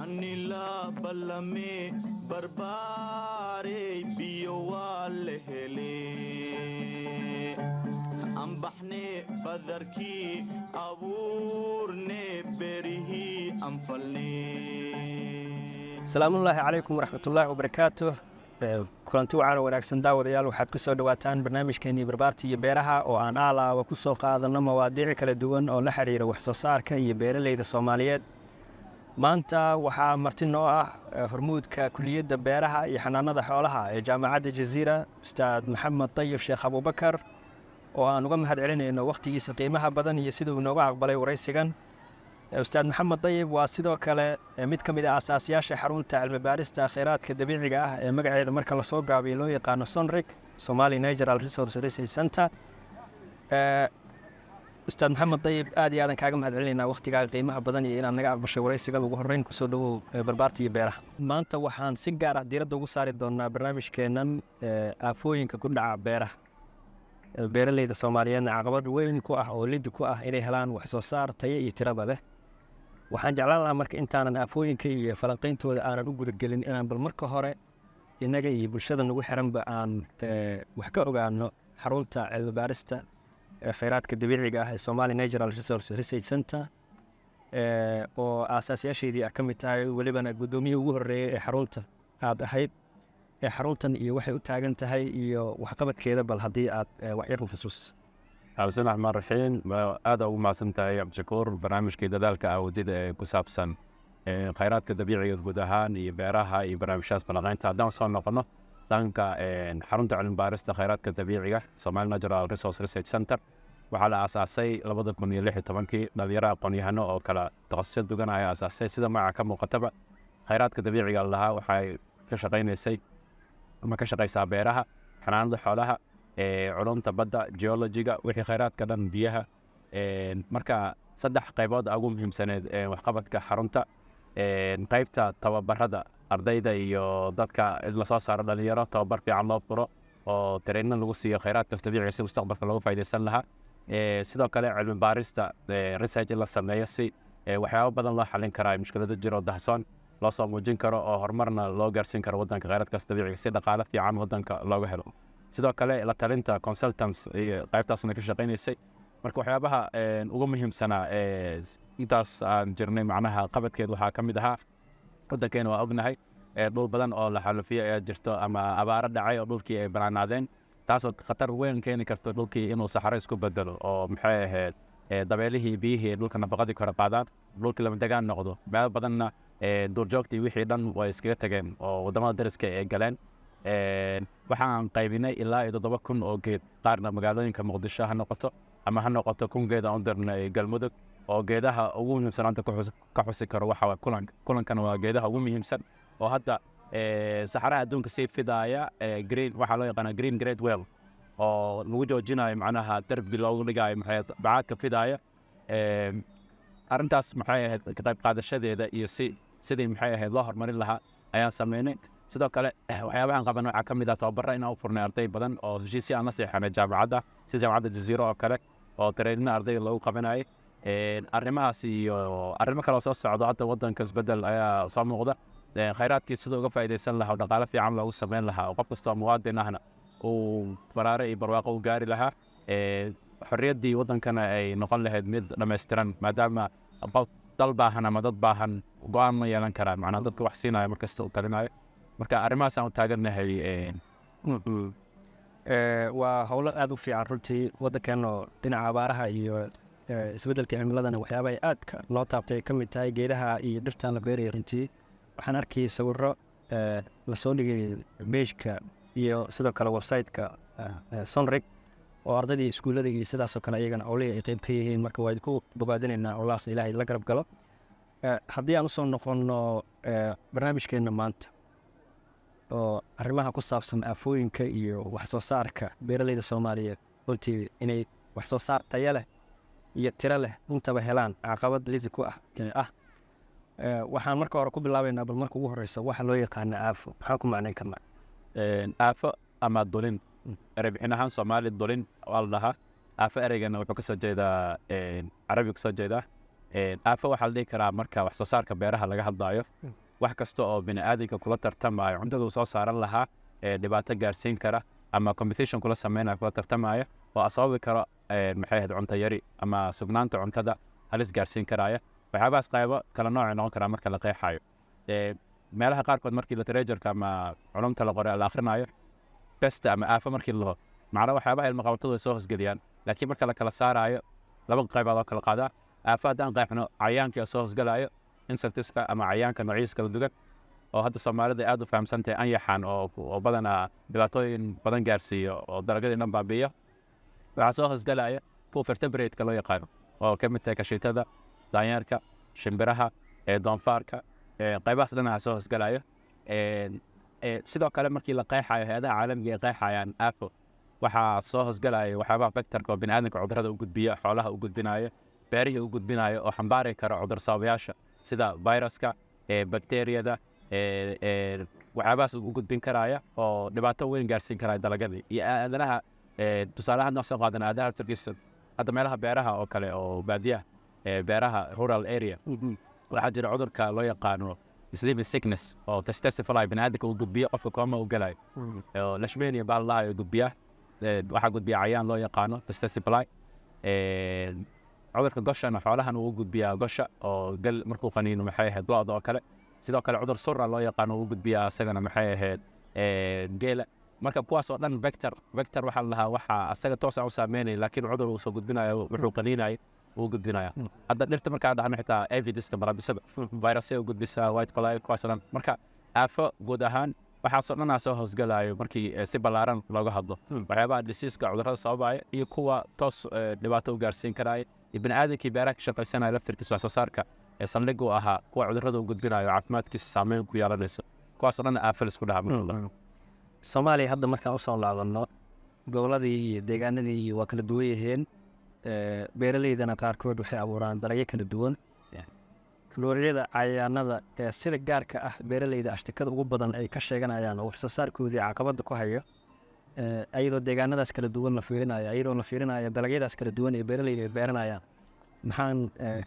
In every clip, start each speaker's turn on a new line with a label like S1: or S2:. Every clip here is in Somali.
S1: anila balame barbare biyo wale hele ambaxne badarki abuurne berihi anfalne.
S2: salaamullaahi calaykum waraxmatullaahi wabarakaatuh. kulanti wacan wanaagsan daawadayaal, waxaad ku soo dhawaataan barnaamijkeenii barbaarta iyo beeraha oo aan aalaaba ku soo qaadano mawaadiic kala duwan oo la xiriira wax soo saarka iyo beeralayda Soomaaliyeed. maanta waxaa marti noo ah hormuudka kuliyadda beeraha iyo xanaanada xoolaha ee jaamacadda Jazeera, Ustaad Maxamed Tayib Sheekh Abubakar, oo aan uga mahad celinayno waqtigiisa qiimaha badan iyo sida uu nooga aqbalay waraysigan. Ustaad Maxamed Tayib waa sidoo kale mid ka mid ah aasaasiyaasha xarunta cilmi baarista kheyraadka dabiiciga ah ee magaceeda marka la soo gaabiyo loo yaqaano SONRIC, Somali Natural Resources Center. Ustaad Maxamed Tayib, aad iyo aadan kaaga mahad celinaynaa waqtigaaga qiimaha badan iyo inaad naga aqbashay waraysiga. ugu horreyn kusoo dhawow barbaarta iyo beeraha. maanta waxaan si gaar ah diiradda ugu saari doonaa barnaamijkeennan aafooyinka ku dhaca beeraha. beeralayda Soomaaliyeedna caqabad weyn ku ah oo lid ku ah inay helaan wax soo saar tayo iyo tiraba leh. waxaan jeclaan lahaa marka intaanan aafooyinka iyo falanqayntooda aanan u gudagelin inaan bal marka hore innaga iyo bulshada nagu xiranba aan wax ka ogaano xarunta cilmi baarista kheyraadka dabiiciga ah ee Somali Natural Resources Center, oo aasaasiyaasheedii ka mid tahay, welibana gudoomiyihii ugu horreeyay ee xarunta aad ahayd. xaruntan iyo waxay u taagan tahay iyo waxqabadkeeda bal haddii aad wax yar u xusuusiso.
S3: bismillahi raxmaani raxiim. aad ugu mahadsan tahay cabdishakuur. barnaamijkii dadaalka awoodida ee ku saabsan kheyraadka dabiiciga guud ahaan iyo beeraha iyo barnaamijyadas falanqaynta haddaan soo noqono dhanka xarunta cilmi baarista kheyraadka dabiiciga Somali Natural Resource Research Center waxaa la aasaasay 2016 dhalinyaro aqoon-yahano oo kala takhasusyo dugan ayaa aasaasay. sida magaca ka muuqataba kheyraadka dabiiciga lahaa waxay ka shaqaynaysay ama ka shaqaysaa beeraha, xanaanada xoolaha, culumta badda, geologiga, wixii kheyraadka dhan, biyaha. marka saddex qaybood ugu muhiimsaneed waxqabadka xarunta: qaybta tababarada ardayda iyo dadka la soo saaro dhalinyaro tababar fiican loo furo oo tareenna lagu siiyo kheyraadka dabiiciga si mustaqbalka looga faa'iidaysan lahaa. sidoo kale cilmi baarista research la sameeyo si waxyaabo badan loo xallin karaa mushkilada jiro dahsoon loo soo muujin karo oo horumarna loo gaarsiin karo waddanka kheyraadkaas dabiiciga si dhaqaale fiican waddanka looga helo. sidoo kale la talinta consultants qaybtaasna ka shaqaynaysay. marka waxyaabaha ugu muhiimsanaa intaas aan jirnay macnaha qabadkeed waxaa ka mid ahaa waddankeena waa ognahay dhul badan oo la xalufiyey ayaa jirto ama abaaro dhacay oo dhulkii ay banaanaadeen, taasoo khatar weyn keeni karto dhulkii inuu saxaro isku bedelo oo maxay ahayd dabeelihii biyihii dhulka nafaqadii kore qaadaan, dhulkii lama degaan noqdo. meelo badanna duurjoogtii wixii dhan way iskaga tageen oo waddamada dariska ay galeen. waxaan qaybinay ilaa 7,000 oo geed, qaarna magaalooyinka Muqdisho ha noqoto ama ha noqoto 1,000 geed aan u dirnay Galmudug. oo geedaha ugu muhiimsan hadda ka xusi karo waxaa kulankana waa geedaha ugu muhiimsan oo hadda saxaraha adduunka sii fidaaya. green waxaa loo yaqaanaa green grade well oo lagu joojinayo macnaha darbi loogu dhigayo bacaadka fidaaya. arrintaas maxay ahayd ka qayb qaadashadeeda iyo sidii maxay ahayd loo horumarin lahaa ayaan sameynay. sidoo kale waxyaabahan qaban waxaa ka mid ah tababaro inaan u furnay arday badan oo heshiisyo aan la seexanay jaamacadda sida jaamacadda Jazeera oo kale oo tareenina ardayda loogu qabanayay. arrimahaas iyo arrimo kale oo soo socdo hadda waddanka isbedel ayaa soo muuqda. kheyraadkii sidoo uga faa'iidaysan lahaa oo dhaqaale fiican loogu sameyn lahaa oo qof kastoo muwaadin ahna uu baraare iyo barwaaqo u gaari lahaa. xorriyaddii waddankana ay noqon lahayd mid dhammaystiran, maadaama dal baahan ama dad baahan go-aan ma yeelan karaan, macnaa dadka wax siinayo markasta u talinayo. marka arrimahaas aan u taagannahay.
S2: waa howlo aad u fiican runtii. waddankeena dhinaca abaaraha iyo isbeddelka cimiladana waxyaaba ay aad loo taabtay ka mid tahay geedaha iyo dhirtaan la beeraya. runtii waxaan arkayay sawirro lasoo dhigay beejka iyo sidoo kale website-ka SONRIC oo ardaydii iskuullada iyo sidaasoo kale iyagana howlihii ay qayb ka yihiin. marka waa idinku bogaadinaynaa howlahaas ilaahay la garab galo. haddii aan usoo noqonno barnaamijkeenna maanta oo arrimaha ku saabsan aafooyinka iyo wax soo saarka beeralayda Soomaaliyeed, runtii inay wax soo saar tayo leh iyo tiro leh intaba helaan caqabad lid ku ah. waxaan marka hore ku bilaabaynaa bal marka ugu horeysa waxa loo yaqaan aafo. maxaan ku macnayn karnaa?
S3: aafo ama dulin erebixin ahaan soomaali dulin waa la dhahaa aafo ereygana wuxuu kasoo jeedaa carabiga kasoo jeedaa aafo waxaa la dhihi karaa marka wax soo saarka beeraha laga hadlaayo wax kasta oo bini aadamka kula tartamayo cuntada uu soo saaran lahaa dhibaato gaarsiin kara ama competition kula sameynaya kula tartamaya oo asababi karo maxay ahayd cunto yari ama sugnaanta cuntada halis gaarsiin karaya waxyaabahaas qaybo kala noocay noqon karaa marka la qeexayo meelaha qaarkood markii literatureka ama culumta la qoray la akhrinayo best ama aafo markii la laho macna waxyaabaha ilma qabatadu ay soo hosgeliyaan laakiin marka la kala saarayo laba qaybood oo kala qaadaa aafo haddaan qeexno cayaankii oo soo hosgalayo insectiska ama cayaanka noocyadiisa kala duwan oo hadda soomaalida aad u fahamsantahay anyaxan oo badanaa dhibaatooyin badan gaarsiiyo oo dalagadii dhan baabi'iyo waxaa soo hosgalaya kuwa vertebrate-ka loo yaqaano oo ka mid tahay kashiitada daanyeerka shimbiraha doonfaarka qaybahaas dhan soo hosgalayo sidoo kale markii la qeexayo hay-adaha caalamiga ay qeexayaan aafo waxaa soo hosgalaya waxyaabaha vectorka oo biniaadamka cudurrada u gudbiya xoolaha u gudbinayo beerihii u gudbinayo oo xambaari kara cudur sababayaasha sida viruska bakteriyada waxyaabahaas u gudbin karaya oo dhibaato weyn gaarsiin karaya dalagadii iyo aadanaha tusaalaha noo soo qaadan aadaha turkiisa hadda meelaha beeraha oo kale oo baadiyaha beeraha rural area waxaa jira cudurka loo yaqaano sleeping sickness oo testicify biniaadamka uu gudbiyo qofka kooma u galayo leishmania baa lalahayo gudbiya waxaa gudbiya cayaan loo yaqaano testicify cudurka goshana xoolahan uu gudbiyaa gosha oo gal markuu qaniino maxay ahayd lo-da oo kale sidoo kale cudur sura loo yaqaano uu gudbiyaa isagana maxay ahayd geela marka kuwaas oo dhan vector waxaa la lahaa waxaa asaga toos aan u saameynaya laakiin cudur uu soo gudbinayo wuxuu qaniinayo uu gudbinaya hadda dhirta markaa dhahno xitaa avidiska barabisaba virusya u gudbisaa white collar kuwaas oo dhan marka aafo guud ahaan waxaasoo dhanaa soo hoosgalayo markii si ballaaran looga hadlo waxyaabaha diseaska cudurrada sababaya iyo kuwa toos dhibaato u gaarsiin karaya iyo biniaadamkii beeraha ka shaqaysanaya laftirkiisa wax soo saarka saldhig u ahaa kuwa cudurrada u gudbinayo caafimaadkiisa saameyn ku yeelanayso kuwaasoo dhan aafo la isku dhaha
S2: soomaaliya hadda markaan usoo laabanno gobolladii iyo deegaanadii waa kala duwan yihiin beeraleydana qaarkood waxay abuuraan dalagyo kala duwan noocyada cayayaanada sida gaarka ah beeraleyda ashtikada ugu badan ay ka sheeganayaan oo wax soo saarkoodii caqabada ku hayo ayadoo deegaanadaas kala duwan la fiirinayo ayadoo la fiirinayo dalagyadaas kala duwan ee beeraleyda ay beeranayaan maxaan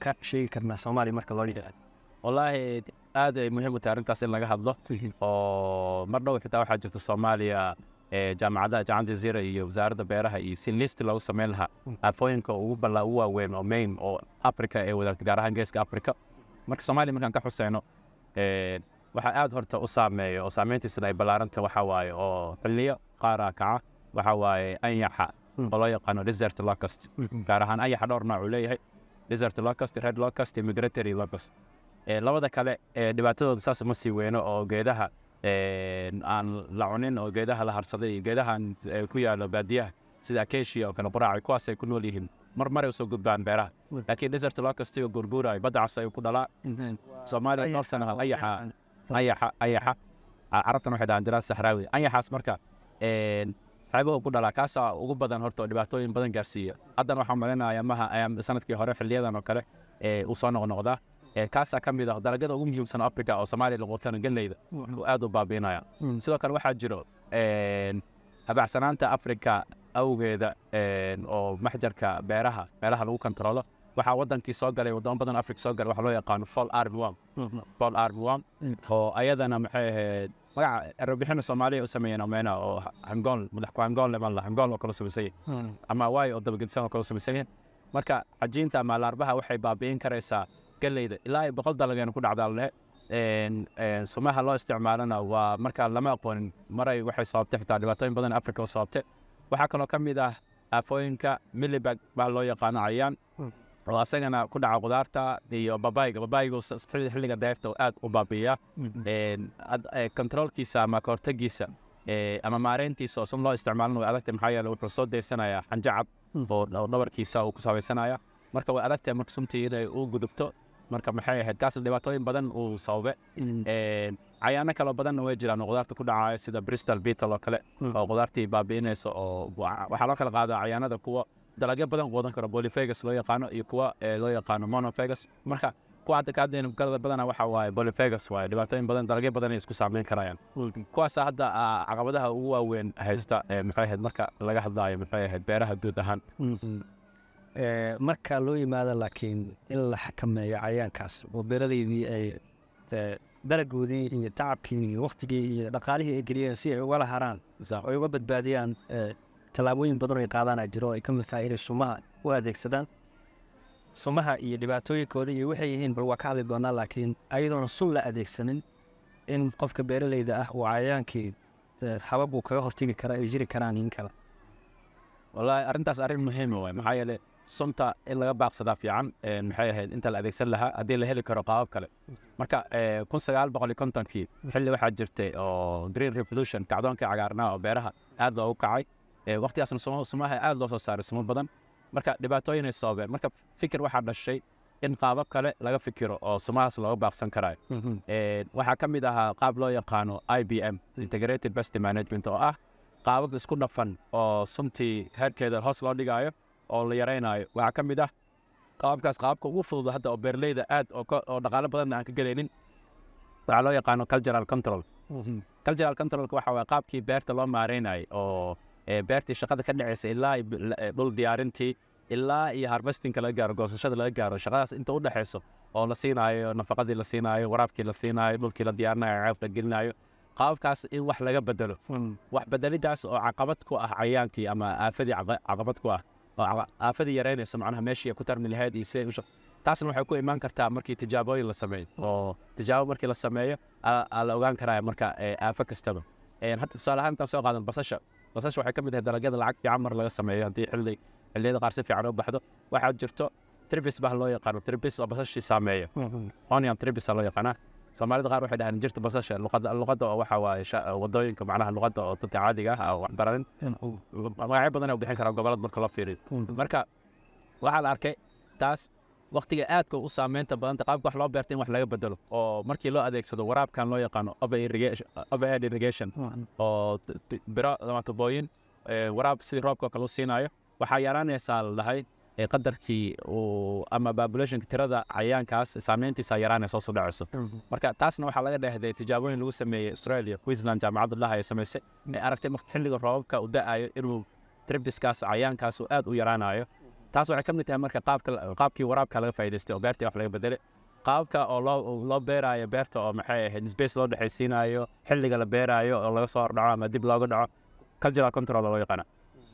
S2: ka sheegi karnaa soomaaliya marka loo yidhaahdo
S3: wallaahi aad ay muhiim u tahay arrintaas in laga hadlo oo mar dhow xitaa waxaa jirta soomaaliya jaamacadaha jaamacadda jazeera iyo wasaaradda beeraha iyo si listi loogu sameyn lahaa aafooyinka ugu waaweyn oo main oo africa ee wadaagta gaar ahaan geeska africa marka soomaaliya markaan ka xuseyno waxaa aad horta u saameeyo oo saameyntiisana ay ballaaranta waxaa waaye oo xilliyo qaara kaca waxaa waaye anyaxa oo loo yaqaano desert locust gaar ahaan anyaxa dhowr nooc uu leeyahay desert locust red locust iyo migratory locust labada kale dhibaatadooda saas uma sii weyno oo geedaha aan la cunin oo geedaha la harsaday iyo geedahan ku yaalo baadiyaha sida acacia oo kale quraaca kuwaasay ku nool yihiin maray usoo gudbaan beeraha laakiin desert locust iyo gurguurayo badda cas ayuu ku dhalaa soomaaliya noolsana ayaxa carabtan waxay dhahaan diraad saxraawi ayaxaas marka xeebuhu ku dhalaa kaasaa ugu badan horta oo dhibaatooyin badan gaarsiiya haddana waxaan malaynayaa maha sanadkii hore xiliyadan oo kale uu soo noqnoqdaa kaasaa ka mid ah dalagyada ugu muhiimsan africa oo soomaaliya laquutana galleyda uu aad u baabiinaya sidoo kale waxaa jiro habacsanaanta africa awgeeda oo maxjarka beeraha meelaha lagu kontaroolo waxaa wadankii soo galay wadamo badan africa soo galay waxaa loo yaqaano fall armworm oo ayadana maxay ahayd magaca erebixina soomaaliya u sameeyeen omena oo hangool madax ku hangool leman la hangool oo kala samaysay ama waay oo dabagedisan oo kala samaysay marka cajiinta ama laarbaha waxay baabi'in karaysaa galleyda ilaa ay 100 dalageen ku dhacdaa leh sumaha loo isticmaalana waa marka lama aqoonin maray waxay sababtay xitaa dhibaatooyin badan africa oo sababtay waxaa kaloo ka mid ah aafooyinka millibag baa loo yaqaano cayaan oo asagana ku dhaca qudaarta iyo babayga xilliga deefta oo aad u baabi'iya controlkiisa ama kahortagiisa ama maareyntiisa oo sun loo isticmaalin way adagtay maxaa yeele wuxuu soo deysanayaa xanjacad oo dhabarkiisa uu ku sabaysanaya marka way adagtay marka suntii inay u gudubto marka maxay ahayd kaas dhibaatooyin badan uu sababe cayaano kale badanna way jiraan oo qudaarta ku dhacaya sida Bristol beetle oo kale oo qudaartii baabi'inaysa oo waxaa loo kala qaadaa cayaanada kuwa dalagyo badan wadan karo polyphagus loo yaqaano iyo kuwa loo yaqaano monophagous marka kuwa hadda ka hadlayna galada badana waxa waaye polyphagus waaye dhibaatooyin badan dalagyo badan ay isku saameyn karayaan kuwaas hadda caqabadaha ugu waaweyn haysta maxay ahayd marka laga hadlaayo maxay ahayd beeraha guud ahaan
S2: marka loo yimaado laakiin in la xakameeyo cayaankaas oo beeraleydii ay dalagoodii iyo tacabkii iyo waqtigii iyo dhaqaalihii ay geliyeen si ay ugala haraan oo ay uga badbaadiyaan tallaabooyin badan oo ay qaadaan jiro oo ay ka mid tahay inay sumaha u adeegsadaan sumaha iyo dhibaatooyinkooda iyo waxay yihiin bal waa ka hadli doonaa laakiin ayadoona sun la adeegsanin in qofka beeraleyda ah uu cayayaankii habab uu kaga hortegi kara ay jiri karaan in kale
S3: wallaahi arrintaas arrin muhiim waay maxaa yeelay sunta in laga baaqsadaa fiican maxay ahayd inta la adeegsan lahaa haddii la heli karo qaabab kale marka 1950kii xilli waxaa jirtay oo green revolution kacdoonkii cagaarnaa oo beeraha aad loogu kacay waqtigaasna sumaha aad loo soo saaray sumo badan marka dhibaatooyinay sababeen marka fikir waxaa dhashay in qaabab kale laga fikiro oo sumahaas looga baaqsan karayo waxaa ka mid ahaa qaab loo yaqaano IBM integrated pest management oo ah qaabab isku dhafan oo suntii heerkeeda hoos loo dhigaayo oo la yaraynayo waxaa ka mid ah qaababka ugu fudud hadda oo beeraleyda aad oo dhaqaale badan aan ka gelaynin waxaa loo yaqaano cultural control cultural controlka waxa waa qaabkii beerta loo maareynayay oo beertii shaqada ka dhacaysa ilaa dhul diyaarintii ilaa iyo harvestingka laga gaaro goosashada laga gaaro shaqadaas inta u dhaxayso oo la siinaayo nafaqadii la siinaayo waraabkii la siinaayo dhulkii la diyaarinayo ceeb la gelinayo qaababkaas in wax laga bedelo wax bedelidaas oo caqabad ku ah cayaankii ama aafadii caqabad ku ah oo aafadii yaraynaysa macnaha meeshii ku tarmi lahayd iyo siday u taasna waxay ku imaan kartaa markii tijaabooyin la sameeyo oo tijaabo markii la sameeyo la ogaan karaya marka aafo kastaba hadda tusaale ahaan intaan soo qaadan basasha waxay ka mid tahay dalagyada lacag fiican mar laga sameeyo haddii xilliyada qaar si fiican u baxdo waxaa jirto tribis baa loo yaqaano tribis oo basashii saameeya onion tribis loo yaqaanaa soomaalida qaar waxay dhahaan jirta basasha luqadda oo waxa waaye wadooyinka macnaha luqadda oo dadka caadiga ah wax baranin magacyo badan ay u bixin karaan gobolada marka loo fiiriyo marka waxaa la arkay taas waqtiga aadka u saameynta badanta qaabka wax loo beerta in wax laga bedelo oo markii loo adeegsado waraabkan loo yaqaano overhead irrigation oo biro ama tubooyin waraab sidii roobka kale u siinayo waxaa yaraanaysaa la dhahay qadarkii ama populationka tirada cayaankaas saameyntiisa yaraanaysa soo dhacayso marka taasna waxaa laga dhahday tijaabooyin lagu sameeyey Australia Queensland jaamacadda laha ay samaysay aragtay xilliga roobka u da'ayo inuu tribiskaas cayaankaas aad u yaraanayo taas waxay ka mid tahay marka qaabkii waraabka laga faa'iidaystay oo beertii wax laga bedelay qaabka oo loo beerayo beerta oo maxay ahayd space loo dhaxaysiinayo xilliga la beerayo oo laga soo hordhaco ama dib looga dhaco cultural control loo yaqaan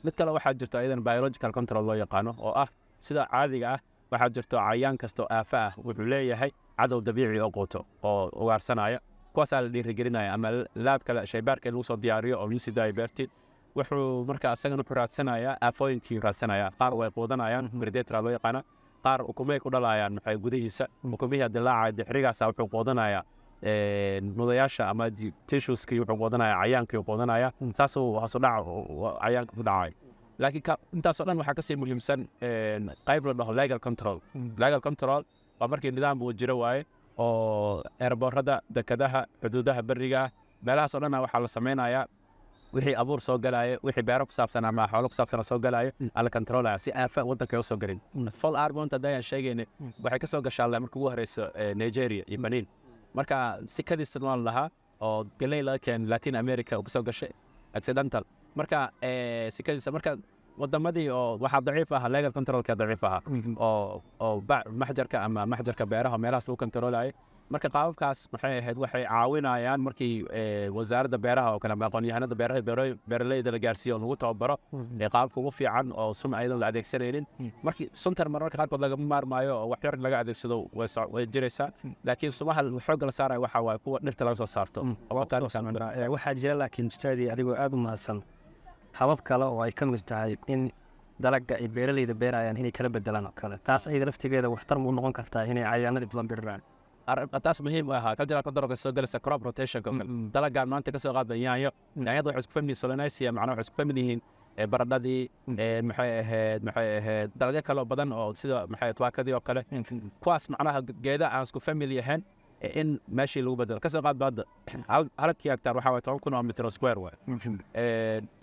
S3: mid kale waxaa jirto ayadan biological control loo yaqaano oo ah sida caadiga ah waxaa jirto cayaan kasta oo aafa ah wuxuu leeyahay cadow dabiici oo quuto oo ugaarsanaya kuwaasaa la dhiirigelinaya ama laabka shaybaarka lagu soo diyaariyo oo lagu sii daayo beertii wuxuu marka asagana wuxuu raadsanayaa aafooyinkii raadsanaya qaar way quudanayaan predator loo yaqaana qaar ukumay ku dhalayaan maxay gudihiisa ukumihii dilaacay dixrigaasa wuxuu quudanayaa nudayaasha ama tissueskii wuxuu quudanayaa cayaankii quudanaya saasuu hoosu dhac cayaanka ku dhacay laakiin intaasoo dhan waxaa kasii muhiimsan qayb la dhaho legal control waa markii nidaam uu jiro waaye oo eerboorada dekadaha xuduudaha beriga meelahaasoo dhan waxaa la sameynayaa wixii abuur soo galaya wixii beero ku saabsan ama xoolo ku saabsan soo galaya ala controlaya si aafa wadanka soo galin fall arbont hadaan sheegaynay waxay ka soo gashaa markii ugu horeyso Nigeria iyo Benin marka si kadis nool lahaa oo galay la keen Latin America oo soo gashay accidental marka si kadis marka wadamadii oo waxa daciif ah legal controlka daciif ah oo maxjarka beeraha meelahaas lagu controlayo marka qaababkaas maxay ahayd waxay caawinayaan markii wasaaradda beeraha oo kale ama aqoon-yahanada beeraleyda la gaarsiiyo oo lagu tababaro qaababka ugu fiican oo sun aydan la adeegsanaynin markii suntan mararka qaarkood lagama maarmaayo oo wax yar laga adeegsado way jiraysaa laakiin sumaha xoogga la saarayo waxa waaye kuwa dhirta laga soo saarto
S2: waxaa jira laakiin ustaadii adigoo aad u mahadsan habab kale oo ay ka mid tahay in dalagga ay beeraleyda beerayaan inay kala bedelaan oo kale taas ayada laftigeeda waxtar mu noqon kartaa inay cayaanada isla beeraan
S3: taas muhiim ah cultural control soo galaysa crop rotation dalagaan maanta ka soo qaadan yaanyada waxay isku fahmiyeen solanaceae macnaha waxay isku fahmiyeen baradhadii maxay ahayd dalagyo kale oo badan oo sida maxay twaakadii oo kale kuwaas macnaha geeda aan isku family ahayn in meeshii lagu bedelo ka soo qaad baad halkii hektar waxa way 10,000 oo metro square way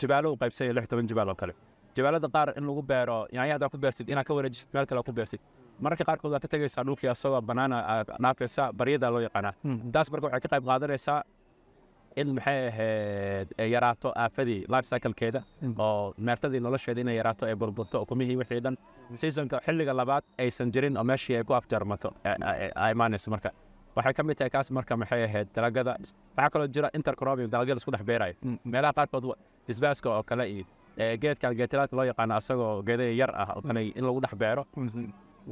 S3: jibaalo u qaybsay 16 jibaal oo kale jibaalada qaar in lagu beero yaanyada ku beertid inaad ka wareejisid meel kale ku beertid mararka qaarkood waa ka tagaysaa dhulkii asagoo banaana naafaysa baryada loo yaqaanaa taas marka waxay ka qayb qaadanaysaa in maxay ahayd yaraato aafadii life cycle-keeda oo meertadii nolosheeda inay yaraato ee burburto ukumihii wixii dhan seasonka xilliga labaad aysan jirin oo meeshii ay ku afjarmato ay imaanayso marka waxay ka mid tahay kaas marka maxay ahayd dalagada waxaa kaloo jira intercropping dalagyada isku dhex beerayo meelaha qaarkood isbaaska oo kale iyo geedkan geetilaadka loo yaqaano asagoo geeda yar ah oo kale in lagu dhex beero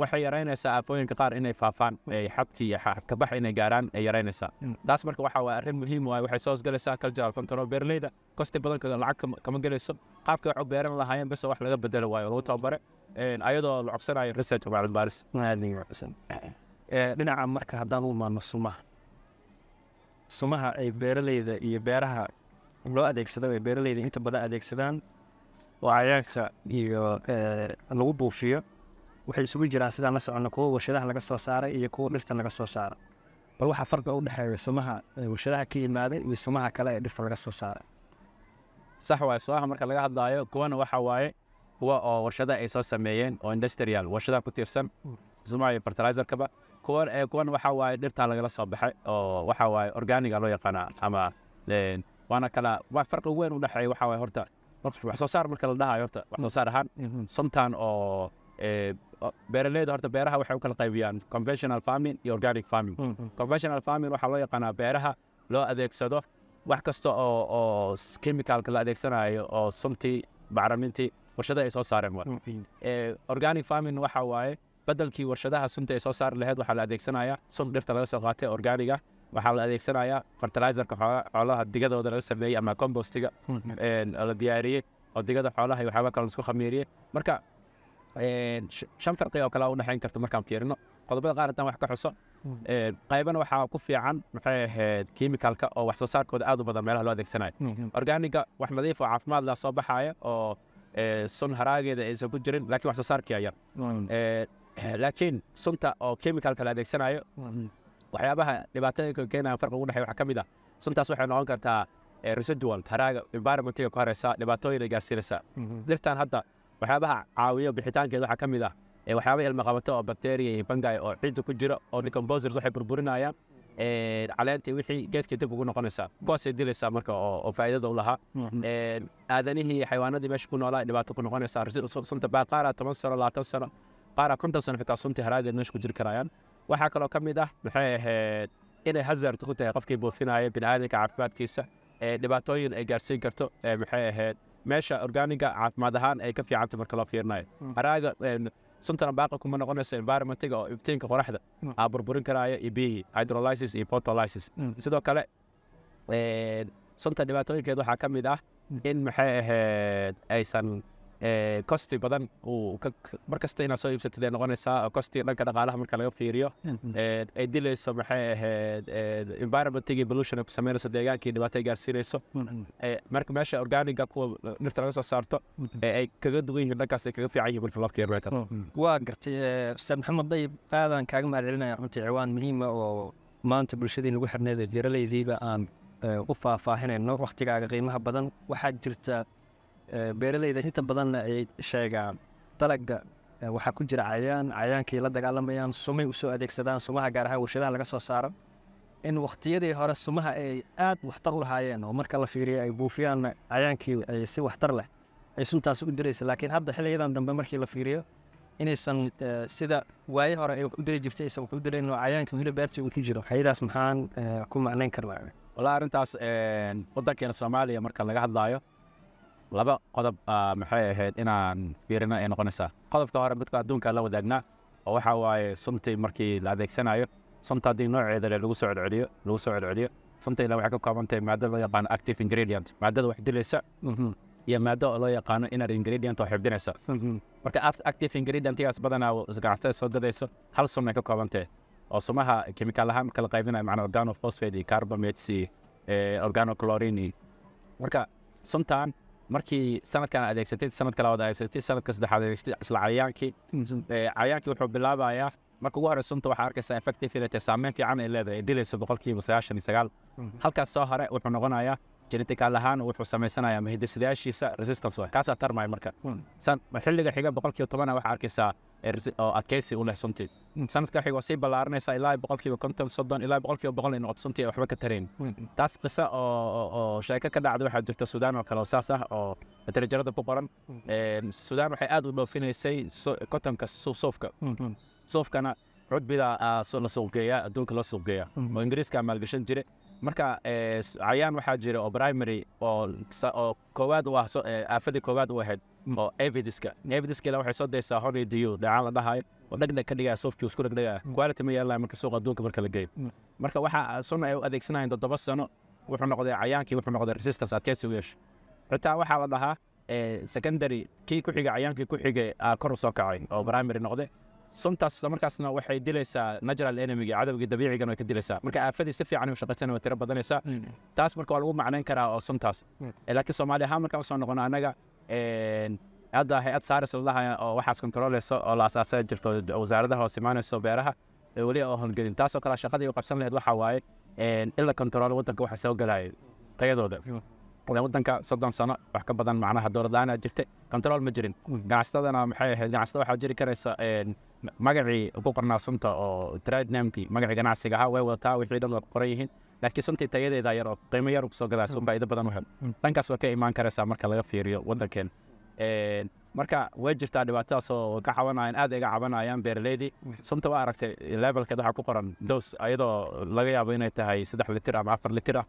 S3: waxay yaraynaysaa aafooyinka qaar inay faafaan xabti iyo xabkabax inay gaaraan ay yaraynaysaa taas marka waxa waa arrin muhiim ah waxay soo galaysaa cultural control beeraleyda kosti badan lacag kama gelayso qaabka wax u beeran lahaayeen bas wax laga bedelo waayo lagu tababare ayadoo la codsanayo research oo macluumaad baaris
S2: dhinaca marka haddaan u imaano sumaha ay beeraleyda iyo beeraha loo adeegsado ay beeraleyda inta badan adeegsadaan oo cayayaanka iyo lagu buufiyo waxay isugu jiraan sidaan la socono kuwa warshadaha laga soo saaray iyo kuwa dhirta laga soo saaray bal waxaa farqa u dhexeeya sumaha warshadaha ka yimaaday iyo sumaha kale ee dhirta laga soo saaray
S3: sax waaye sumaha marka laga hadlaayo kuwana waxa waaye kuwa oo warshadaha ay soo sameeyeen oo industrial warshadaha ku tiirsan sumaha iyo fertilizerkaba kuwan waxa waaye dhirta lagala soo baxay oo waxa waaye organiga loo yaqaana ama waana kala farqi weyn u dhexeeya waxa waaye horta wax soo saar marka la dhahayo horta wax soo saar ahaan sometimes oo beeraleyda horta beeraha waxay u kala qaybiyaan conventional farming iyo organic farming conventional farming waxaa loo yaqaanaa beeraha loo adeegsado wax kasta oo chemicalka la adeegsanayo oo suntii bacrimintii warshada ay soo saareen organic farming waxa waaye badalkii warshadaha sunta ay soo saari lahayd waxaa la adeegsanayaa sun dhirta laga soo qaatay organiga waxaa la adeegsanayaa fertilizerka xoolaha digadooda laga sameeyey ama compostiga la diyaariyey oo digada xoolaha iyo waxyaaba kale isku khamiiriyey marka shan farqi oo kale u dhexayn karta markaan fiirino qodobada qaar haddaan wax ka xuso qaybana waxaa ku fiican maxay ahayd chemicalka oo wax soo saarkooda aad u badan meelaha loo adeegsanayo organiga wax nadiif oo caafimaad la soo baxaya oo sun haraageeda aysan ku jirin laakiin wax soo saarkii yar laakiin sunta oo chemicalka la adeegsanayo waxyaabaha dhibaatooyinka keenaya farqi ugu dhexeeya waxaa ka mid ah suntaas waxay noqon kartaa residual haraaga environmentiga ku haraysa dhibaatooyin ay gaarsiinaysaa dhirtan hadda waxyaabaha caawiyo bixitaankeeda waxaa ka mid ah waxyaaba ilma qabato oo bacteria iyo fungi oo ciidda ku jira oo decomposers waxay burburinayaan caleentii wixii geedkii dib ugu noqonaysaa kuwaasay dilaysaa marka oo faa'iidada u lahaa aadanihii iyo xayawaanadii meesha ku noolaa dhibaato ku noqonaysaa sunta baa qaara 10 sano 20 sano qaara 50 sano xitaa suntii haraageed meesha ku jiri karayaan waxaa kaloo ka mid ah maxay ahayd inay hazard ku tahay qofkii buufinaya bini'aadamka caafimaadkiisa dhibaatooyin ay gaarsiin karto maxay ahayd meesha organiga caafimaad ahaan ay ka fiicanta marka loo fiirinayo haraaga suntana baaqa kuma noqonayso environmentiga oo iftiinka qoraxda aa burburin karaayo iyo biyihii hydrolysis iyo photolysis sidoo kale sunta dhibaatooyinkeed waxaa ka mid ah in maxay ahayd aysan kosti badan markasta inaad soo iibsatid ay noqonaysaa oo kosti dhanka dhaqaalaha marka laga fiiriyo ay dilayso maxay ahayd environmentigii pollution ay ku samaynayso deegaankii dhibaato ay gaarsiinayso marka meesha organiga kuwa dhirta laga soo saarto ay kaga duwan yihiin dhankaas ay kaga fiican yihiin marka loo fiiriyo
S2: waa gartay ustaad maxamed dayib aadan kaaga mahadcelinaya runtii ciwaan muhiima oo maanta bulshadii nagu xirneed beeraleydiiba aan u faahfaahinayno waktigaaga qiimaha badan waxaa jirta beeraleyda inta badanna ay sheegaan dalaga waxaa ku jira cayayaankii la dagaalamayaan sumay u soo adeegsadaan sumaha gaar ahaan warshadaha laga soo saaro in waqtiyadii hore sumaha ay aad waxtar u lahaayeen oo marka la fiiriyo ay buufiyaan cayayaankii ay si waxtar leh ay suntaas u diraysa laakiin hadda xilliyadan dambe markii la fiiriyo inaysan sida waaye hore ay wax u diri jirtay aysan wax u dirayn oo cayayaanka weli beerta uu ku jiro hay'adaas maxaan ku macnayn karnaa
S3: walaa arrintaas waddankeena Soomaaliya marka laga hadlaayo laba qodob maxay ahayd inaan fiirino ay noqonaysaa qodobka hore midka adduunka la wadaagnaa oo waxa waaye suntii markii la adeegsanayo sunta haddii nooceeda lagu soo celceliyo sunta ilaa waxay ka kooban tahay maaddo loo yaqaano active ingredient maaddada wax dilaysa iyo maaddo loo yaqaano inner ingredient oo xifdinaysa marka active ingredientgaas badanaa ganacsatada soo gadayso hal sun ay ka kooban tahay oo sumaha chemical ahaan marka la qaybinayo macnaa organophosphate iyo carbamates iyo organochlorine marka suntan markii sanadkan adeegsatay sanadka labaad adeegsatay sanadka saddexaad adeegsatay isla cayayaankii wuxuu bilaabayaa marka ugu horeysa sunta waxaa arkaysaa effective inay tahay saameyn fiican ay leedahay ay dilayso 99% halkaas soo hore wuxuu noqonayaa genetically ahaan wuxuu samaysanayaa hidde-sidayaashiisa resistance kaasaa tarmaya marka xilliga xiga 10% waxaa arkaysaa oo adkeysi u leh suntii sanadka xig waa sii ballaaranaysaa ilaa 50 30 ilaa 100% in noqoto suntii waxba ka tareen taas qisa oo sheeko ka dhacday waxaa jirta Suudaan oo kale oo saas ah oo tirajarada ku qoran Suudaan waxay aad u dhoofineysay kotonka suufkana cudbida la suuqgeeya adduunka la suuqgeeya oo Ingiriiska maalgashan jiray marka cayaan waxaa jira oo primary oo koowaad u ah aafadii koowaad u ahayd oo Avidiska waxay soo deysaa honey dew dhacaan la dhahayo oo dhagdhag ka dhigaya softki isku dhagdhagaya quality ma yeelanaya marka suuqa adduunka marka la geeyo marka waxa sun ay u adeegsanayeen 7 sano wuxuu noqday cayaankii wuxuu noqday resistance adkeysi u yeeshay xitaa waxaa la dhahaa secondary kii ku xigay cayaankii ku xigay kor u soo kacay oo primary noqday suntaas markaasna waxay dilaysaa natural enemy-ga cadawga dabiiciga way ka dilaysaa marka aafadii si fiican u shaqaysan way tiro badanaysaa taas marka waa lagu macnayn karaa oo suntaas laakiin Soomaaliya ahaan marka soo noqono anaga hadda hay'ad saaris la dhahayo oo waxaas kontroleyso oo la asaasay jirto wasaaradaha hoos imaanayso beeraha wali oo howlgelin taas oo kala shaqadii u qabsan lahayd waxa waaye in la kontrolo wadanka waxa soo galay tayadooda wadanka 30 sano wax ka badan macnaha dowladana jirtay control ma jirin ganacsatadana maxay ahayd ganacsatada waxa jiri karaysa magacii ugu qornaa sunta oo trade name-kii magacii ganacsiga ahaa way wadataa wixii dhan waa qoran yihiin laakiin suntii tayadeeda yar oo qiimo yar ku soo gadaa sun faa'iido badan u hel dhankaas waa ka imaan karaysaa marka laga fiiriyo wadankeen marka way jirtaa dhibaatadaas oo ka cabanayaan aad iga cabanayaan beeraleydii sunta waa aragtay levelkeed waxaa ku qoran dose ayadoo laga yaabo inay tahay 3 litir ama 4 litir ah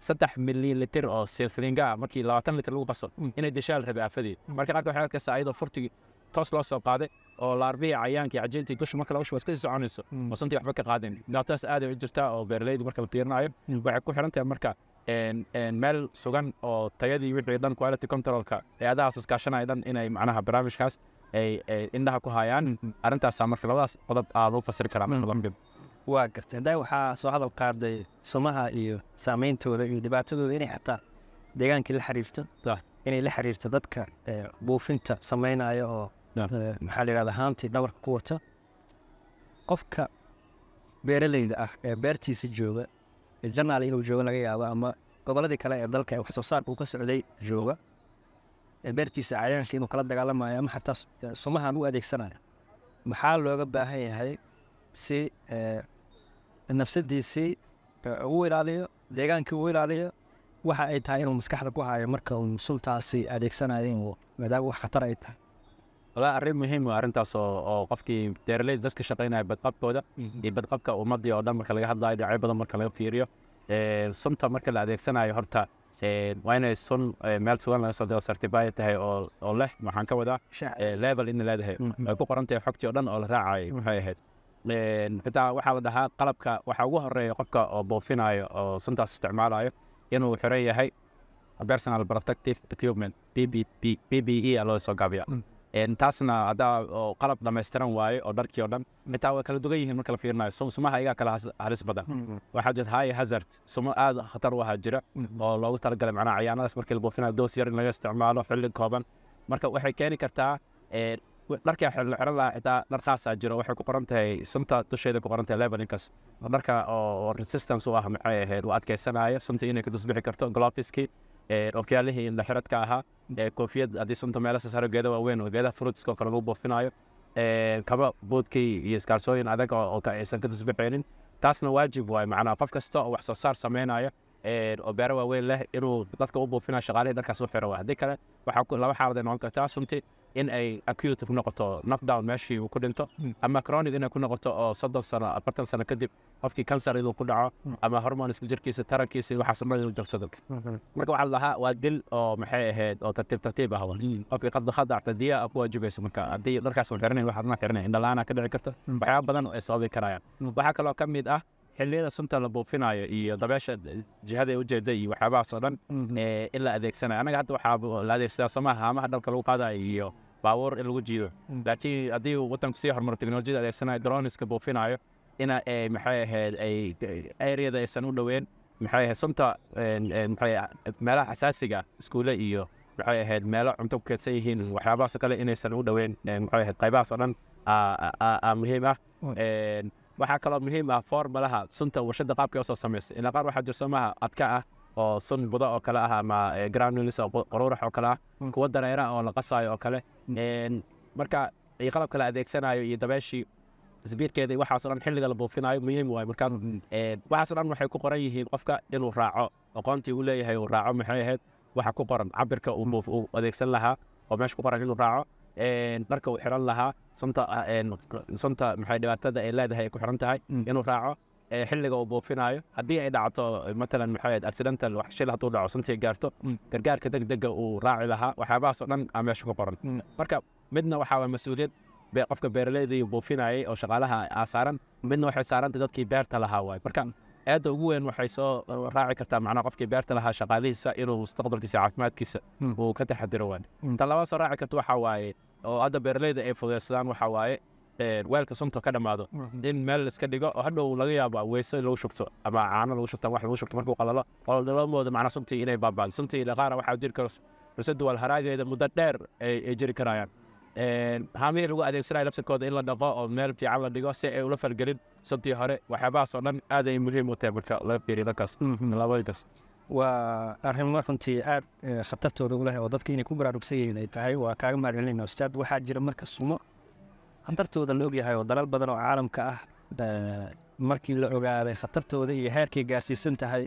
S3: 3 mililitr oo silflinga markii 20 litir lagu qaso inay dishaal rabi aafadii marka qaarkood waxay arkaysaa ayadoo furtigi toos loo soo qaaday oo laarbiya cayaankii cajiintii dusha marka lagu shubo iska sii soconayso oo suntii waxba ka qaadeen dhibaatadaas aad ay u jirtaa oo beeraleydu marka la fiirinayo waxay ku xiran tahay marka meel sugan oo tayadii wixii dhan quality controlka hay'adahaas iskaashanaya dhan inay macnaha barnaamijkaas ay indhaha ku hayaan arrintaas marka labadaas qodob aad u fasiri karaa marka lamid
S2: waa gartay hadda waxaa soo hadal qaaday sumaha iyo saameyntooda iyo dhibaatadooda inay xataa deegaankii la xiriirto inay la xiriirto dadka buufinta sameynaya oo maxaa la yidhahdaa haantii dhabarka ku wata qofka beeraleyda ah ee beertiisa jooga janaal inuu jooga laga yaabo ama gobolladii kale ee dalka wax soo saarka uu ka socday jooga beertiisa cayaanka inuu kala dagaalamayo ama xataa sumahan u adeegsanaya maxaa looga baahan yahay si nafsadiisii ugu ilaaliyo deegaankii ugu ilaaliyo waxa ay tahay inuu maskaxda ku hayo marka uu suntaasi adeegsanayo maadaama wax khatar ay tahay
S3: walaa arrin muhiim ah arrintaas oo qofkii beeraleyda dadka shaqaynaya badqabkooda iyo badqabka ummadii oo dhan marka laga hadlayo dhinacyo badan marka laga fiiriyo sunta marka la adeegsanayo horta waa inay sun meel sugan laga soo diro certified tahay oo leh waxaan ka wadaa level in leedahay ay ku qoran tahay xogtii oo dhan oo la raacay waxay ahayd xitaa waxaa la dhahaa qalabka waxaa ugu horeeya qofka oo buufinayo oo suntaas isticmaalayo inuu xiran yahay personal protective equipment PPE loo soo gaabiya taasna haddaa oo qalab dhammaystiran waaye oo dharkii oo dhan xitaa way kala dugan yihiin marka la fiirinayo sumaha iyagaa kala halis badan waxaa jirta high hazard sumo aad khatar u ahaa jira oo loogu talagalay macnaha cayaanadaas markii la buufinayo doos yar in laga isticmaalo xilli kooban marka waxay keeni kartaa dharka xiran lahaa xitaa dhar khaasaa jiro waxay ku qoran tahay sunta dusheeda ku qoran tahay level inkaas dharka oo resistance u ah maxay ahayd u adkeysanaya sunta inay ka dusbixi karto gloveski okyaalihii la xiradka ahaa koofiyad haddii sunta meelo saaro geeda waaweyn oo geedaha fruitska oo kale lagu buufinayo kaba boodkii iyo iskaalsooyin adag oo aysan ka dusbixeenin taasna waajib waaye macnaha qof kasta oo wax soo saar sameynayo oo beero waaweyn leh inuu dadka u buufinayo shaqaalihii dharkaas u xiro waa haddii kale waxaa laba xaalad ay noqon kartaa sunti in ay acute ku noqoto knockdown meeshii uu ku dhinto ama chronic inay ku noqoto oo 30 sano 40 sano kadib qofkii cancer inuu ku dhaco ama hormones jirkiisa tarankiisa waxaas ma inuu jabsado marka waxaa la dhahaa waa dil oo maxay ahayd oo tartiib ah qofkii qad tadiya ku waajibayso marka haddii dharkaas uu xiranayn waxaad ma xiranayn indhalaana ka dhici karta waxyaabo badan oo ay sababi karayaan waxaa kaloo ka mid ah xilliyada sunta la buufinayo iyo dabeesha jihada u jeeda iyo waxyaabahaas oo dhan in la adeegsanayo anaga hadda waxaa la adeegsadaa somaha haamaha dhalka lagu qaadayo iyo baabuur in lagu jiido laakiin haddii wadanku sii horumaro teknolojiyada adeegsanayo droniska buufinayo ina maxay ahayd ay areada aysan u dhoweyn maxay ahayd sunta maxay meelaha xasaasiga iskuule iyo maxay ahayd meelo cunto ku keedsan yihiin waxyaabahaas kale inaysan u dhoweyn maxay ahayd qaybahaas oo dhan muhiim ah waxaa kaloo muhiim ah formalaha sunta warshada qaabka soo sameysay ilaa qaar waxaa jirta somaha adka ah oo sun budo oo kale ah ama granules oo quruurax oo kale ah kuwa dareera oo la qasayo oo kale marka iyo qalabka la adeegsanayo iyo dabeeshii isbiirkeeda iyo waxaas oo dhan xilliga la buufinayo muhiim waaye markaas waxaas oo dhan waxay ku qoran yihiin qofka inuu raaco aqoontii uu leeyahay uu raaco maxay ahayd waxa ku qoran cabirka uu adeegsan lahaa oo meesha ku qoran inuu raaco dharka uu xiran lahaa sunta maxay dhibaatada ay leedahay ay ku xiran tahay inuu raaco xilliga uu buufinayo haddii ay dhacto matalan maxay ahayd accidental wax shil hadduu dhaco suntii gaarto gargaarka degdega uu raaci lahaa waxyaabahaas oo dhan aa meesha ku qoran marka midna waxaa waa mas-uuliyad qofka beeraleydii buufinayay oo shaqaalaha saaran midna waxay saarantay dadkii beerta lahaa waay marka aadda ugu weyn waxay soo raaci kartaa macnaha qofkii beerta lahaa shaqaalihiisa inuu mustaqbalkiisa caafimaadkiisa uu ka taxadiro waan tan labaad soo raaci karta waxaa waaye oo hadda beeraleyda ay fududeysadaan waxaa waaye weelka sunta ka dhammaado in meel iska dhigo oo hadhow laga yaabo weyso lagu shubto ama caano lagu shubto wax lagu shubto markuu qalalo oo dhalomooda macnaha suntii inay baabaan suntii qaar waxaa jiri karo residual haraageeda muddo dheer ay jiri karayaan haamihii lagu adeegsanayo laftirkooda in la dhaqo oo meel fiican la dhigo si ay ula falgelin suntii hore waxyaabahaas oo dhan aad ay muhiim u tahay marka laga fiiriyo dhankaas labooyinkaas
S2: waa arrimo runtii aad khatartooda u leh oo dadka inay ku baraarugsan yihiin ay tahay waa kaaga mahadcelinayna ustaad waxaa jira marka sumo khatartooda la ogyahay oo dalal badan oo caalamka ah markii la ogaaday khatartooda iyo heerkay gaarsiisan tahay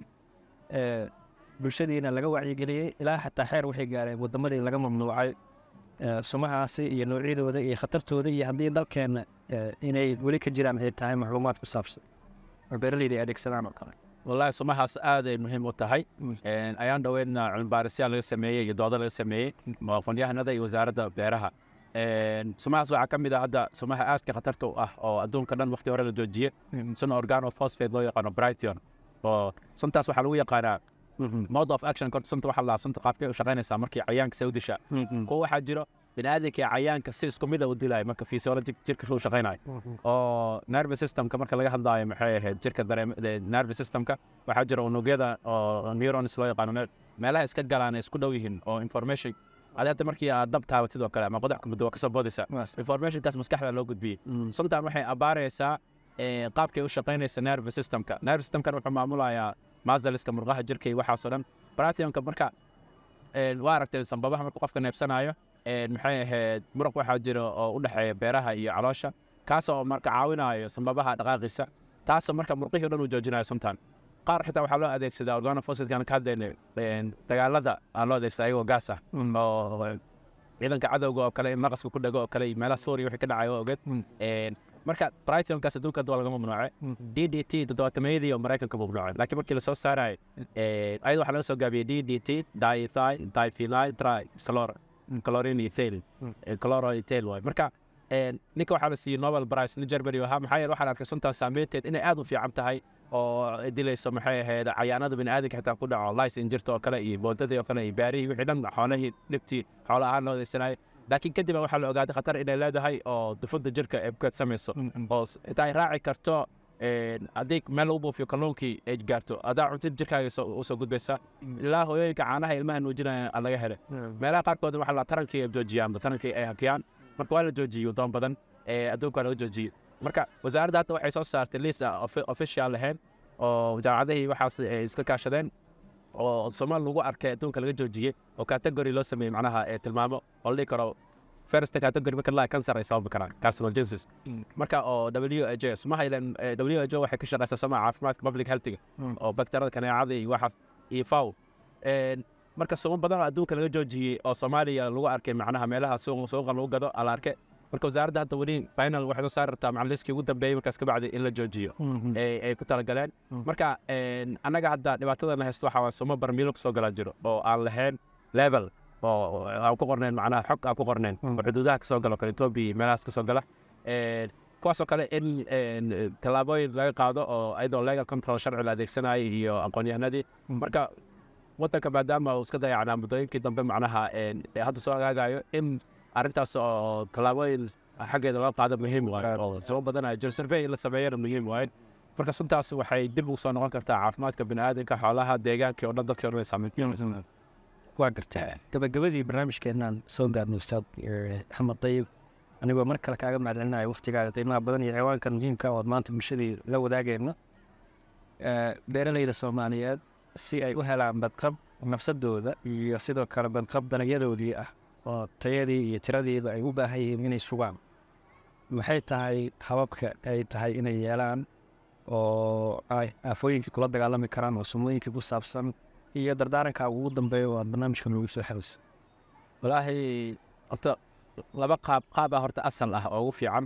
S2: bulshadiina laga wacyigeliyey ilaa xataa xeer waxay gaareen waddamadii laga mamnuucay sumahaasi iyo noocyadooda iyo khatartooda iyo haddii dalkeenna inay weli ka jiraan ay tahay macluumaad ku saabsan oo beeraleyda ay adeegsadaan oo kale
S3: wallahi sumahaas aad ay muhiim u tahay ayaan dhoweydna cilmibaarisyaal laga sameeyey iyo doodo laga sameeyey aqoonyahanada iyo wasaaradda beeraha sumahaas waxaa ka mid ah hadda sumaha aadka khatarta u ah oo adduunka dhan waqti hore la joojiyey sun organophosphate loo yaqaano brighton oo suntaas waxaa lagu yaqaanaa mode of action korta sunta waxaa la sunta qaabkay u shaqaynaysaa markii cayaanka se u dishaa kuwa waxaa jiro bini'aadamka cayaanka si isku mid a u dilaayo marka physiologic jirka suu shaqaynayo oo nervous systemka marka laga hadlaayo maxay ahayd jirka nervous systemka waxaa jira unugyada oo neurons loo yaqaano meelaha iska galaan ay isku dhow yihiin oo information hadda markii aad dab taawad sidoo kale ama qodax kumuddo waa kasoo boodaysaa informationkaas maskaxda loo gudbiyey suntan waxay abaaraysaa qaabkay u shaqaynaysa nervous systemkan wuxuu maamulayaa maasaliska murqaha jirka iyo waxaasoo dhan brathionka marka waa aragtay sanbabaha marka qofka neebsanayo maxay ahayd muruq waxaa jira oo u dhexeeya beeraha iyo caloosha kaasoo marka caawinayo sanbabaha dhaqaaqiisa taasoo marka murqihii o dhan uu joojinayo suntan qaar xitaa waxaa loo adeegsadaa organophosphate ka hadlayna dagaalada aan loo adeegsada ayagoo gaas ah oo ciidanka cadowga oo kale in naqaska ku dhego oo kale iyo meelaha suuriya wixii ka dhacayo ogeed marka brightonkaas adduunka hadda waa laga mamnuucay DDT toddobaatameeyadii oo maraykanka mamnuucay laakiin markii lasoo saarayay ayada waxaa laga soo gaabiyey DDT diphenyl trichloroethane chloroethane waay marka ninka waxaa la siiyey Nobel Prize in Germany ahaa maxaa yeele waxaan arkay suntaas saameynteed inay aad u fiican tahay oo dilayso maxay ahayd cayaanada bini'aadamka xitaa ku dhaco lice injirta oo kale iyo boodadii oo kale iyo baarihii wixii dhan xoolihii dhibtii xoolo ahaan loo adeegsanayay laakiin kadib waxaa la ogaaday khatar inay leedahay oo dufada jirka ay ku kaedsamayso oo xitaa ay raaci karto haddii meel lagu buufiyo kalluunkii ay gaarto adaa cuntid jirkaaga usoo gudbaysa ilaa hooyooyinka caanaha ilmaha nuujinaya laga helay meelaha qaarkood waxaa la tarankii ay joojiyaan tarankii ay hakiyaan marka waa la joojiyey doon badan adduunka waa laga joojiyey marka wasaaradda hadda waxay soo saartay liis official lahayn oo jaamacadihii waxaas ay iska kaashadeen oo Soomaal lagu arkay adduunka laga joojiyey oo category loo sameeyey macnaha tilmaamo oo la dhihi karo first category marka la cancer ay sababi karaan carcinogenesis marka oo WHO sumaha ilan WHO waxay ka shaqaysaa samaha caafimaadka public health oo bakteeriyada kaneecada iyo waxa iyo FAO marka sumo badan adduunka laga joojiyey oo Soomaaliya lagu arkay macnaha meelaha suuqa lagu gado ala arkay marka wasaaradda hadda weli final waxay soo saartaa macalliskii ugu dambeeyay markaas ka bacdi in la joojiyo ay ku talagaleen marka annaga hadda dhibaatada la haysto waxaa sumo barmiilo kusoo gala jiro oo aan lahayn level oo aan ku qornayn macnaha xog aan ku qornayn oo xuduudaha kasoo galo kale Ethiopia meelahaas kasoo gala kuwaasoo kale in tallaabooyin laga qaado oo ayadoo legal control sharci la adeegsanayo iyo aqoonyahanadii marka waddanka maadaama uu iska dayacnaa muddooyinkii dambe macnaha hadda soo agaagayo in arrintaas oo tallaabooyin xaggeeda loo qaado muhiim waaye oo sabab badan ay jiro survey la sameeyana muhiim waaye marka suntaas waxay dib ugu soo noqon kartaa caafimaadka bini'aadamka xoolaha deegaanka oo dhan dadka oo dhan saameyn
S2: waa gartaa gabagabadii barnaamijkeenaan soo gaarnay ustaad Axmed Dayib anigoo mar kale kaaga mahadcelinayo waqtigaaga qiimaha badan iyo ciwaanka muhiimka oo maanta bulshadii la wadaagayna beeraleyda Soomaaliyeed si ay u helaan badqab nafsadooda iyo sidoo kale badqab dalagyadoodii ah oo tayadii iyo tiradeeda ay u baahan yihiin inay sugaan maxay tahay hababka ay tahay inay yeelaan oo ay aafooyinkii kula dagaalami karaan oo sumooyinkii ku saabsan iyo dardaaranka ugu dambeeya oo aad barnaamijka noogu soo xirayso?
S3: walaahi horta laba qaab horta asal ah oo ugu fiican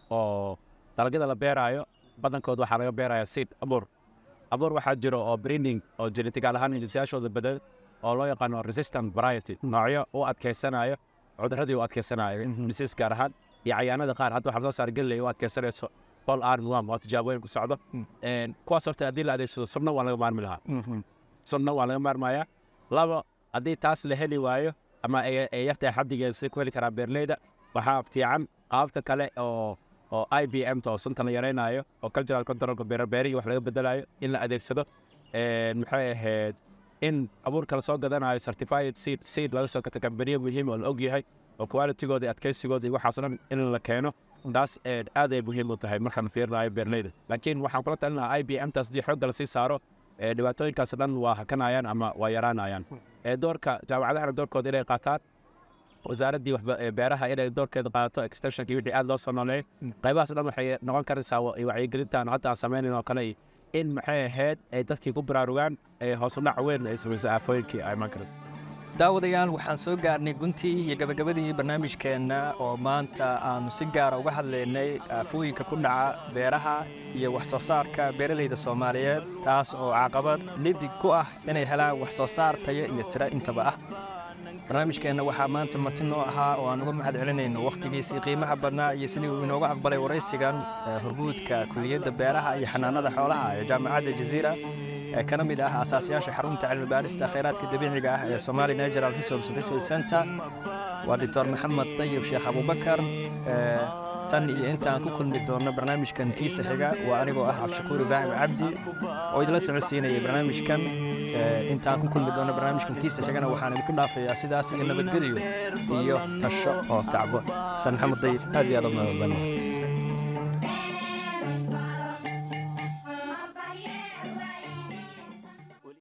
S3: oo dalagyada la beeraayo badankood waxaa laga beerayaa seed abuur waxaa jiro oo breeding oo genetical ahaan hiddayaashooda bedel oo loo yaqaano resistant variety noocyo u adkeysanayo cudurradii u adkeysanayo disease gaar ahaan iyo cayaanada qaar hadda waxaa soo saar galley u adkeysanayso fall armworm oo tijaabooyin ku socdo kuwaas horta haddii la adeegsado sunna waa laga maarmi lahaa sunna waa laga maarmayaa labo haddii taas la heli waayo ama ay yartahay xaddigeeda si ku heli karaa beerleyda waxaa fiican qaabka kale oo IBM-ta oo sunta la yaraynayo oo cultural controlka beerihii wax laga bedelayo in la adeegsado maxay ahayd in abuurka la soo gadanayo certified seed laga soo gato kambaniya muhiim oo la og yahay oo qualitygooda iyo adkeysigooda iyo waxaas dhan in la keeno taas aad ay muhiim u tahay markaan fiirinayo beerleyda laakiin waxaan kula talin lahaa IBM-taas haddii xoogga lasii saaro dhibaatooyinkaas dhan waa hakanayaan ama waa yaraanayaan doorka jaamacadahana doorkooda inay qaataan wasaaraddii beeraha inay doorkeeda qaadato extensionka wixii aad loo soo nooleeyay qaybahaas dhan waxay noqon karaysaa wacyigelintan hadda aan samaynayn oo kale in maxay ahayd ay dadkii ku baraarugaan hoos u dhac weyn ay samayso aafooyinkii ay imaan karayso.
S2: daawadayaal waxaan soo gaarnay guntii iyo gabagabadii barnaamijkeenna oo maanta aanu si gaara uga hadlaynay aafooyinka ku dhaca beeraha iyo wax soo saarka beeraleyda Soomaaliyeed taas oo caqabad lidig ku ah inay helaan wax soo saar tayo iyo tiro intaba ah. barnaamijkeenna waxaa maanta marti noo ahaa oo aan uga mahad celinayno wakhtigiisii qiimaha badnaa iyo sidii uu inooga aqbalay waraysigan hormuudka kulliyadda beeraha iyo xanaanada xoolaha ee jaamacadda Jazeera ee kana mid ah aasaasiyaasha xarunta cilmi baarista kheyraadka dabiiciga ah ee Somali Natural Resource Center waa Dr. Maxamed Tayyib Sheekh Abubakar. tan iyo intaan ku kulmi doono barnaamijkan kiisa xiga waa anigoo ah Cabdishakuur Ibraahim Cabdi oo idila socodsiinaya barnaamijkan intaan ku kulmi doono barnaamijkan kiisa xigana waxaan idinku dhaafayaa sidaas iyo nabadgelyo iyo tasho oo tacbo. Maxamed Tayyib aad iyo aad u mahadsan.